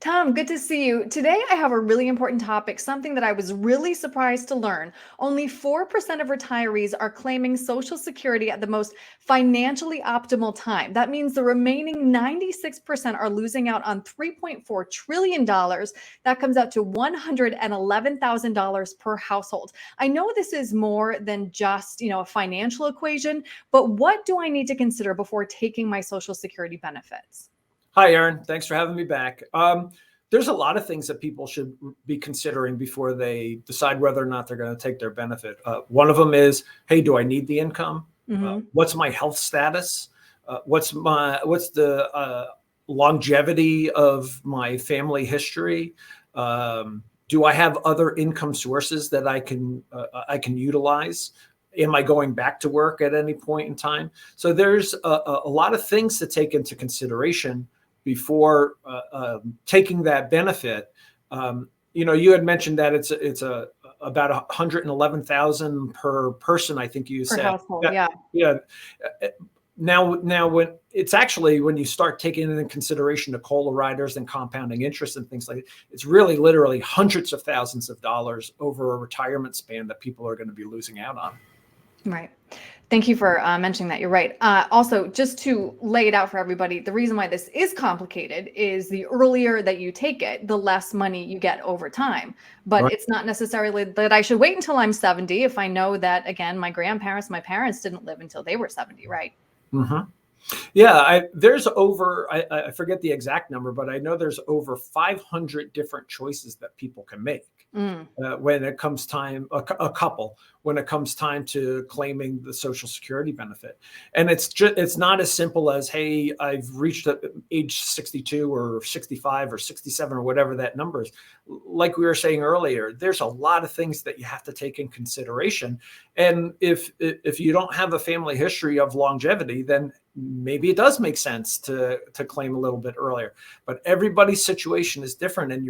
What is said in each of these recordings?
Tom, good to see you. Today, I have a really important topic, something that I was really surprised to learn. Only 4% of retirees are claiming Social Security at the most financially optimal time. That means the remaining 96% are losing out on $3.4 trillion. That comes out to $111,000 per household. I know this is more than just, a financial equation, but what do I need to consider before taking my Social Security benefits? Hi, Erin. Thanks for having me back. There's a lot of things that people should be considering before they decide whether or not they're going to take their benefit. One of them is, hey, do I need the income? Mhm. What's my health status? What's the longevity of my family history? Do I have other income sources that I can utilize? Am I going back to work at any point in time? So there's a lot of things to take into consideration before taking that benefit. You had mentioned that it's about 111,000 per person. I think you Per said. household, yeah. Yeah. Now, when you start taking into consideration the COLA riders and compounding interest and things like that, it's really literally hundreds of thousands of dollars over a retirement span that people are going to be losing out on. Right. Thank you for mentioning that. You're right. Also, just to lay it out for everybody, the reason why this is complicated is the earlier that you take it, the less money you get over time. But Right. it's not necessarily that I should wait until I'm 70 if I know that, again, my parents didn't live until they were 70, right? Mhm. Yeah, there's over, I forget the exact number, but I know there's over 500 different choices that people can make Mm, when it comes time, a couple, when it comes time to claiming the Social Security benefit. And it's not as simple as, hey, I've reached age 62 or 65 or 67 or whatever that number is. Like we were saying earlier, there's a lot of things that you have to take in consideration. And if you don't have a family history of longevity, then maybe it does make sense to claim a little bit earlier. But everybody's situation is different, and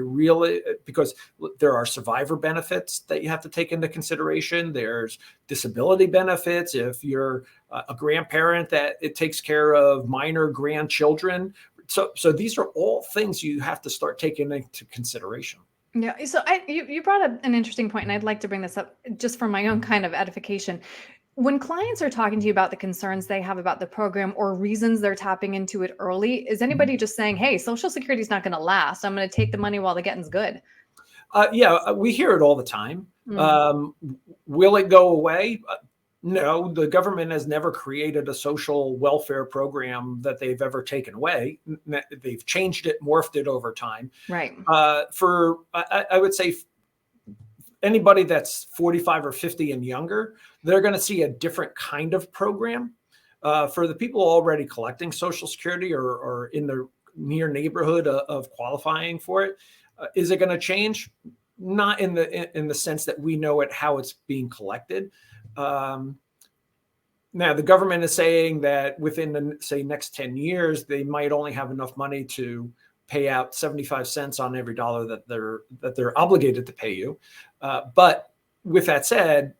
because there are survivor benefits that you have to take into consideration. There's disability benefits if you're a grandparent, that it takes care of minor grandchildren. So these are all things you have to start taking into consideration. yeah. So you brought up an interesting point, and I'd like to bring this up just for my own kind of edification. When clients are talking to you about the concerns they have about the program or reasons they're tapping into it early, is anybody just saying, hey, Social Security is not going to last? I'm going to take the money while the getting's good? Yeah, we hear it all the time. Mm, Will it go away? No, the government has never created a social welfare program that they've ever taken away. They've changed it, morphed it over time. right. I would say anybody that's 45 or 50 and younger, they're going to see a different kind of program. For the people already collecting Social Security or in the near neighborhood of qualifying for it, is it going to change? Not in the sense that we know it, how it's being collected. Um, Now, the government is saying that within the, say, next 10 years, they might only have enough money to pay out 75 cents on every dollar that they're obligated to pay you. But with that said,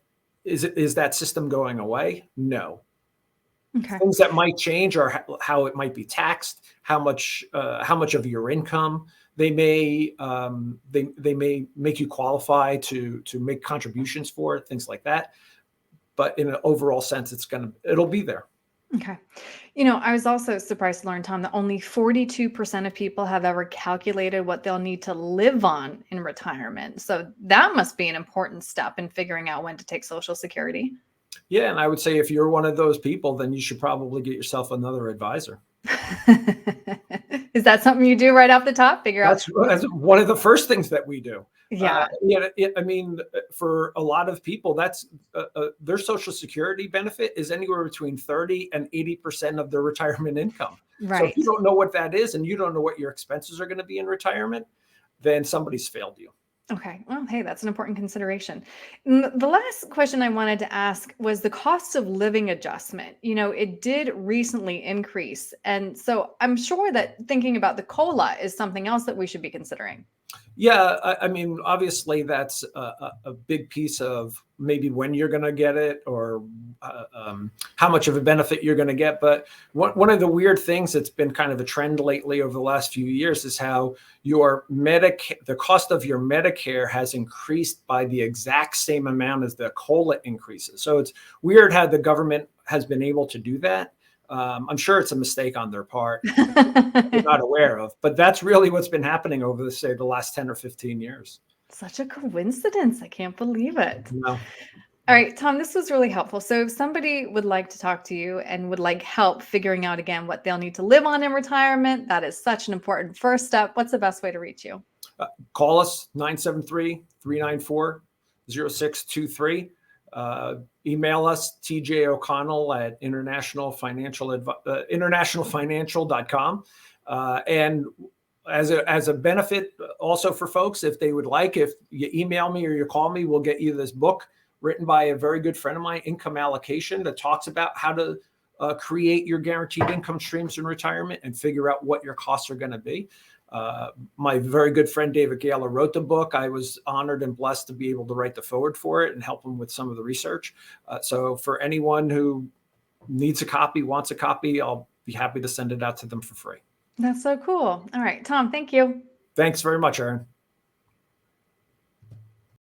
is that system going away? No. Okay. Things that might change are how it might be taxed, how much of your income they may make you qualify to make contributions for, things like that. But in an overall sense, it'll be there. Okay. I was also surprised to learn, Tom, that only 42% of people have ever calculated what they'll need to live on in retirement. So that must be an important step in figuring out when to take Social Security. Yeah, and I would say if you're one of those people, then you should probably get yourself another advisor. Is that something you do right off the top? Figure out? That's one of the first things that we do. Yeah. I mean, for a lot of people, that's their Social Security benefit is anywhere between 30 and 80% of their retirement income. So if Right. you don't know what that is and you don't know what your expenses are going to be in retirement, then somebody's failed you. Okay. Well, hey, that's an important consideration. The last question I wanted to ask was the cost of living adjustment. It did recently increase. And so I'm sure that thinking about the COLA is something else that we should be considering. Yeah, I mean, obviously, that's a big piece of maybe when you're going to get it, or how much of a benefit you're going to get. But one of the weird things that's been kind of a trend lately over the last few years is how the cost of your Medicare has increased by the exact same amount as the COLA increases. So it's weird how the government has been able to do that. I'm sure it's a mistake on their part. We're not aware of, but that's really what's been happening over the last 10 or 15 years. Such a coincidence. I can't believe it. No. All right, Tom, this was really helpful. So, if somebody would like to talk to you and would like help figuring out again what they'll need to live on in retirement, that is such an important first step. What's the best way to reach you? Call us 973-394-0623. Email us tjoconnell at internationalfinancial.com. And as a benefit also for folks, if they would like, if you email me or you call me, we'll get you this book written by a very good friend of mine, Income Allocation, that talks about how to create your guaranteed income streams in retirement and figure out what your costs are going to be. My very good friend David Gala wrote the book. I was honored and blessed to be able to write the foreword for it and help him with some of the research. So for anyone who needs a copy, wants a copy, I'll be happy to send it out to them for free. That's so cool. All right, Tom, thank you. Thanks very much, Erin.